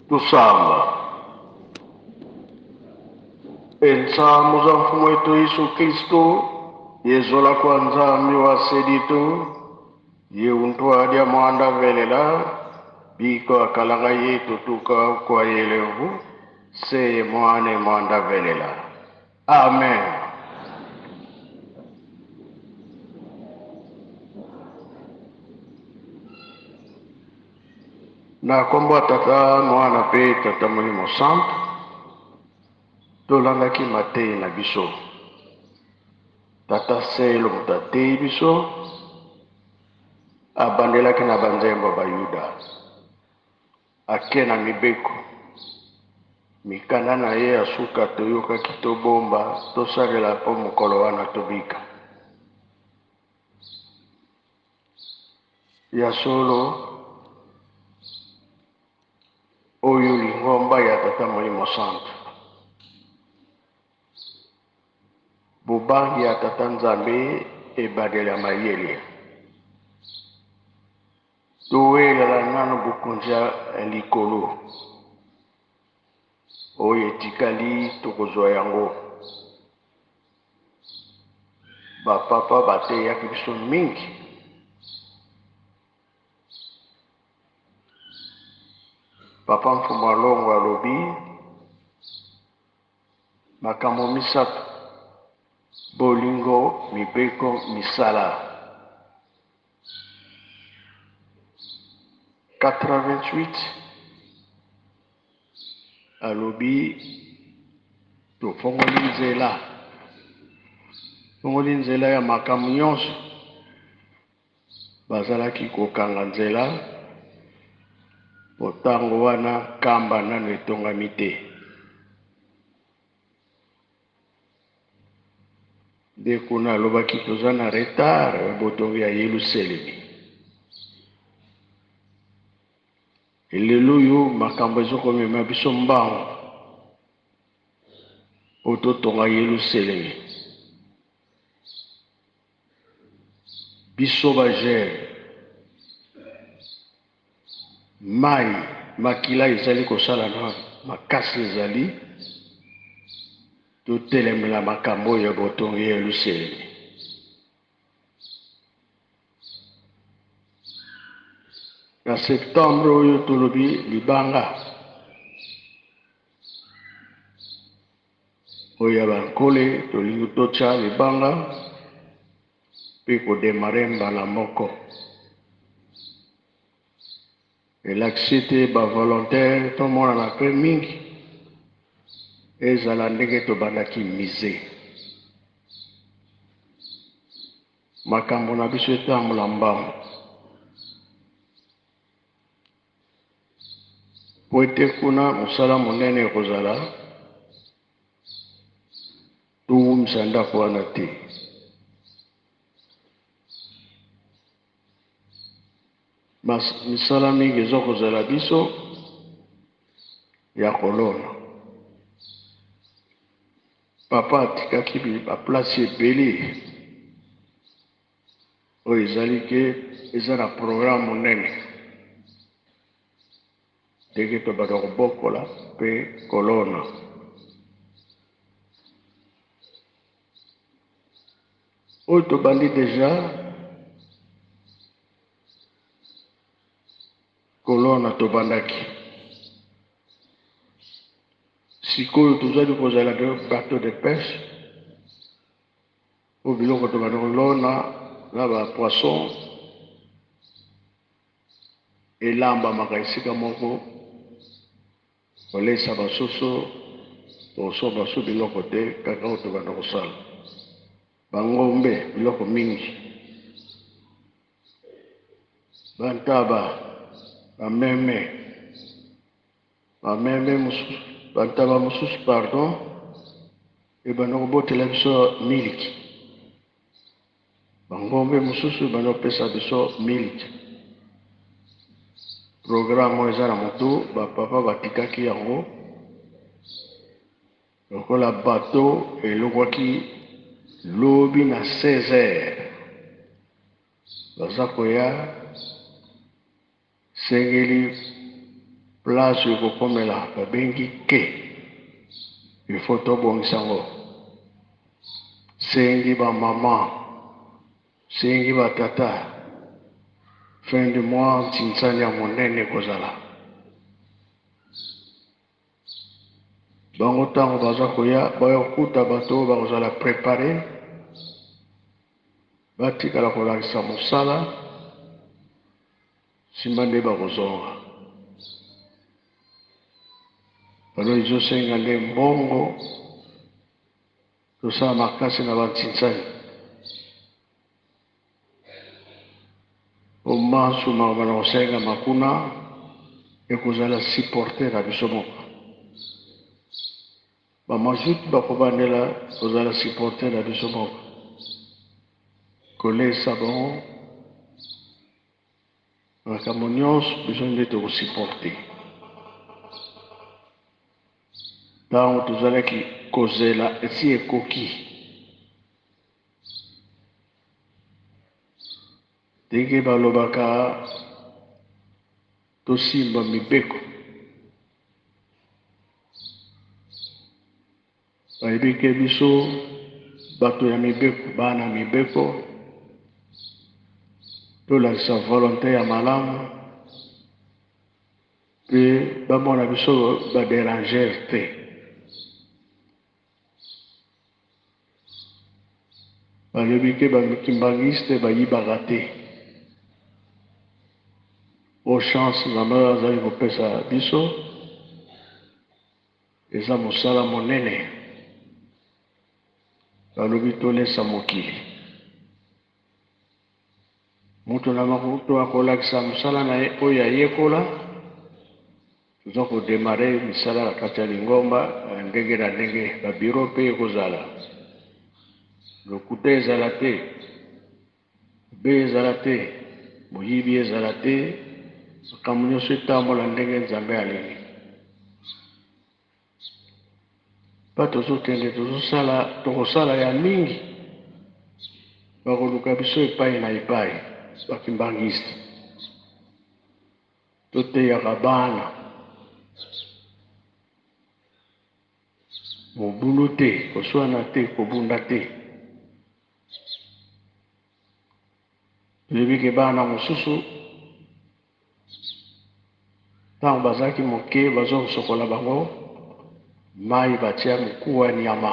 Tusamba. Ensamu za mfumo wetu Yesu Kristo, yezola kwa nzambi wa seditu, yeuntwadia mwanda velela, biko akalaga yetu tuka kwa yelevu, seye mwane mwanda velela. Amen. Na kombo tata mwana pe tata molimo santo, tolandaki matei na biso. Tata selo mutatei biso, abandelaki na banzembo bayuda. Ake na mibeko. Mikanda na ye asuka toyokaki tobomba, tosalela po mokolo wana tobika. Ya solo, oyo lingomba ya tata molimo santo. Bubangi ya tata nzambe ebadela mayele. Towelela nano bukunja likolo. Oyo etikali tokozwa yango. Bapapa bateyaki biso mingi. Papa mfumu alongo alobi makambo misato, bolingo, mibeko, misala. 88 alobi tofongoli nzela. Fongoli nzela ya makambo nyonso. Bazalaki kokanga nzela. Potango wana kamba nano etongami te. Nde kuna alobaki toza na retard ya botongi ya Yelusalemi. Elelo oyo makambo ezokomema biso mbango po totonga Yelusalemi. Biso bagere mai makila ezali kosala na makasi ezali totelemela makambo ya botongi ya Yelusalemi. Na septembre oyo tolobi libanga oyo ya bankole tolingi totya libanga mpe kodemare mbala moko. Elakisi te bavolontaire tomonana mpe mingi ezala ndenge tobandaki mise. Makambo na biso etambola mbango. Po ete kuna mosala monene ekozala towumisa ndako wana te. Misala mingi ezokozala biso ya kolona. Papa atikaki baplace ebele oyo ezali ke eza na programme monene ndenge tobanda kobokola mpe kolona. Oyo tobandi deja kolona tobandaki. Sikoyo tozali kozala de bateau de pêche o biloko tobanda kolona na ba poisson elambamaka esika moko kolesa basoso tosomba so biloko te kaka oyo tobanda kosala. Bangombe biloko mingi, bantaba, bameme mosusu, bantaba mosusu pardon, ebanda kobotela biso miliki. Bangombe mosusu ebanda kopesa biso miliki. Programme eza na moto bapapa batikaki yango lokola bateau elongwaki lobi na 16h. Baza koya sengeli place ekokomela babengi ke il faut tobongisa ngo sengi bamama sengi batata fin du mois ntinsani ya monene kozala bango ntango baza koya bayokuta bato oyo bakozala prepare batikala kolakisa mosala nsima nde bakozonga bano ezosenga nde mbongo tosala makasi na bantinsani omansu makambo na kosenga makuna ekozala supporter na biso moko bamajuti bakobandela kozala supporter na biso moko kolesa bango makambo nyonso biso nde tokosupporte ntango tozalaki kozela esi ekoki ndenge balobaka tosimba mibeko bayebike biso bato ya mibeko bana mibeko tolakisa volonté ya malamu mpe bamona biso baderanger te balobi ke bakimbangiste bayibaka te o chance nzambe azali kopesa biso eza mosala monene balobi tolesa mokili moto na makutu akolakisa mosala na ye oyo ayekola toza kodemare misala na kati ya lingomba ndenge na ndenge babiro mpe ekozala lokuta ezala te be ezala te moyibi ezala te makambo nyonso etambola ndenge nzambe alingi mpa tozokende tokosala ya mingi bakoluka biso epai na epai bakimbangiste toteyaka bana mobulu te koswana te kobunda te toyebike bana mosusu ntango bazalaki moke bazokosokola bango mai batia mokuwa nyama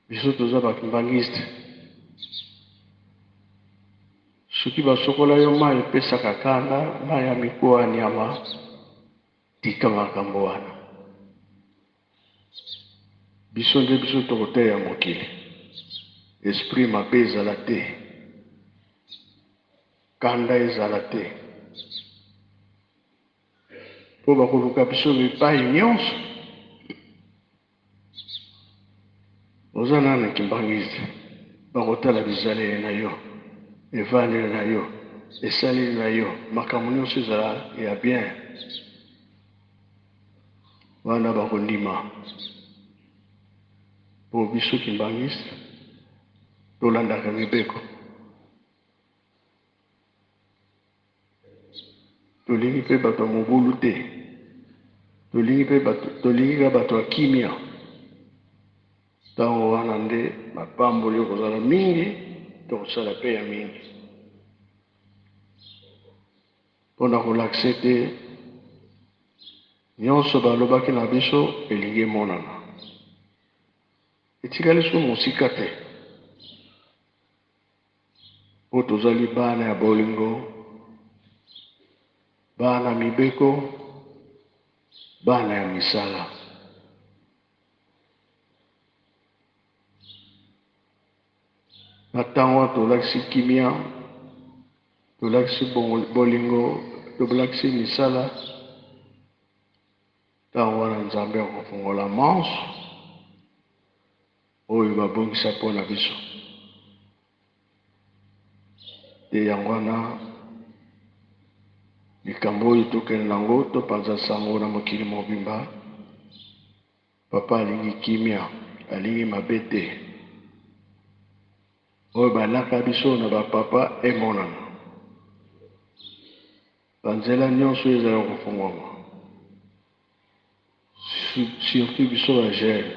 biso toza bakimbangiste soki basokola yo mai epesaka kanda mai ya mikuwa nyama tika makambo wana biso nde biso tokoteya mokili esprit mabe ezala te kanda ezala te mpo bakoluka biso bipai nyonso oza nana kimbangiste bakotala bizaleli na yo evandeli na yo esaleli na yo makambo nyonso ezala ya bien wana bakondima mpo biso kimbangiste tolandaka mibeko tolingi mpe bato ya mobulu te tolingi ka bato ya kimia ntango wana nde mapamboli okozala mingi tokosala mpe ya mingi mpona kolakise te nyonso balobaki na biso elingi emonana etikali so mosika te po tozali bana ya bolingo bana mibeko bana ya misala na ntango tolakisi kimia tolakisi bolingo tolakisi misala ntango wana nzambe akofungola manso oyo babongisa mpo na biso te yango wana likambo oyo tokende nango topanza sango na mokili mobimba papa alingi kimia alingi mabe te oyo balaka biso na bapapa emonana banzela nyonso ezala kofungwama surtout biso bagene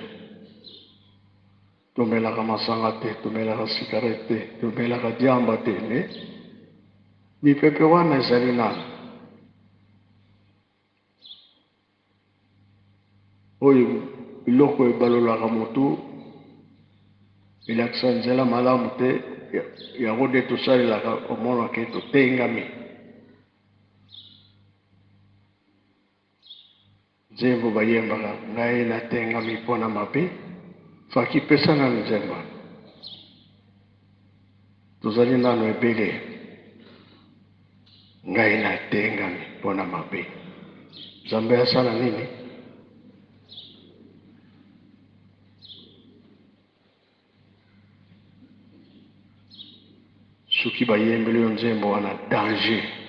tomelaka masanga te tomelaka cigarette te tomelaka diamba te me mipepe wana ezali nano oyo biloko ebalolaka motu elakisa nzela malamu te yango nde tosalelaka omona ke totengami nzembo bayembaka ngai natengami mpo na mabe faki pesa na nzemba tozali nano ebele ngai natengami mpo na mabe nzambe asala nini soki bayembeli yo nzembo wana danger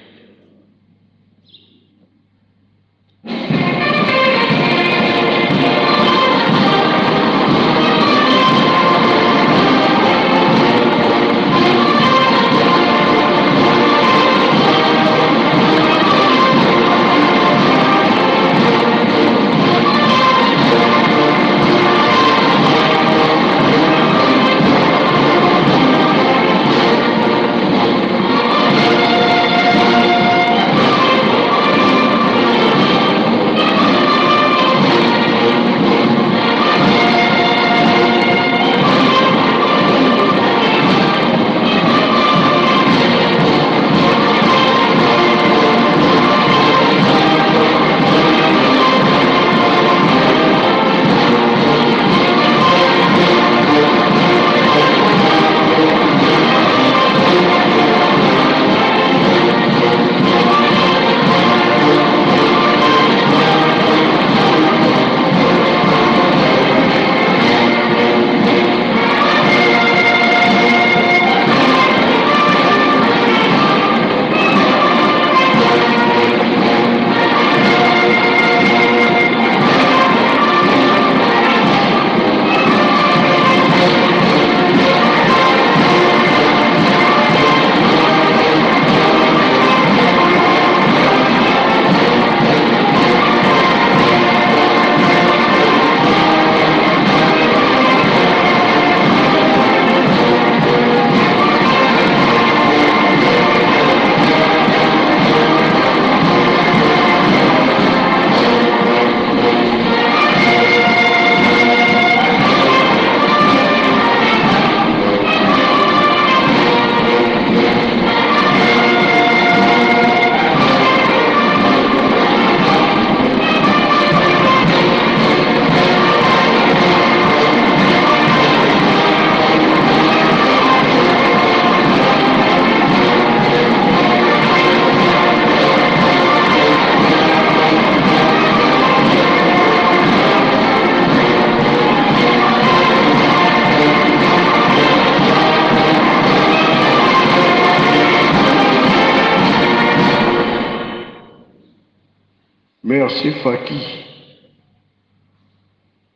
Merci Faki.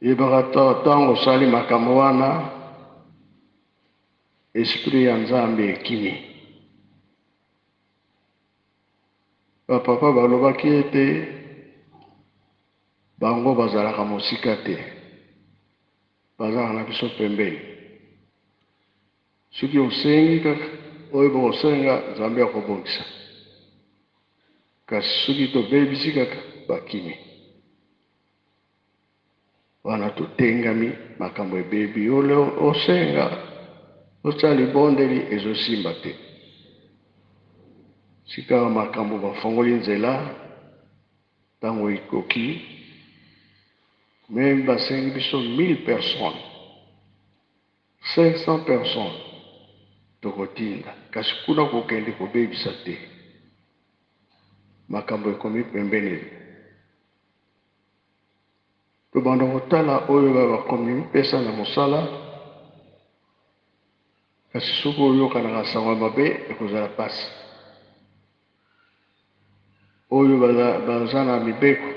Yebaka tango sali makambo wana esprit ya Nzambe ekimi. Papa balobaki ete bango bazalaka mosika te. Bazalaka na biso pembeni. Soki osengi kaka oyo bokosenga Nzambe akobongisa. Kasi soki tobebisi kaka bakimi wana totengami makambo ebebi ole osenga osala libondeli ezosimba te sika makambo bafongoli nzela ntango ekoki meme basengi biso 1000 personnes 500 personnes tokotinda kasi kuna kokende kobebisa te makambo ekomi pembeni tobanda kotala oyo bakomi pesa na mosala kasi soki oyokanaka sango mabe ekozala pasi oyo baza na mibeko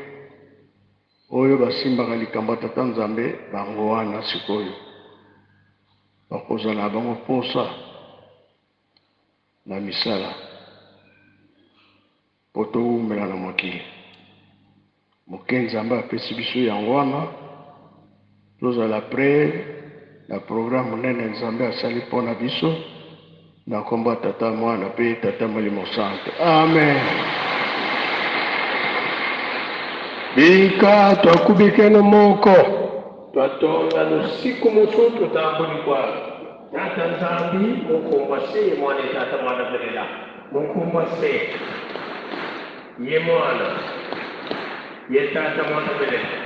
oyo basimbaka likambo tata Nzambe bango wana sikoyo bakozala bango posa na misala po towumela na mokili moke nzambe apesi biso yango wana tozala pre na programme monene nzambe asali mpo na biso na nkombo ya tata mwana mpe tata molimo santo amen. Bika twakubikene moko twatonga lusiku musutu tambulikwa tata nzambi mukumbwase ye mwana tata mwana belela mukumbwase ye mwana ye tata mwana belela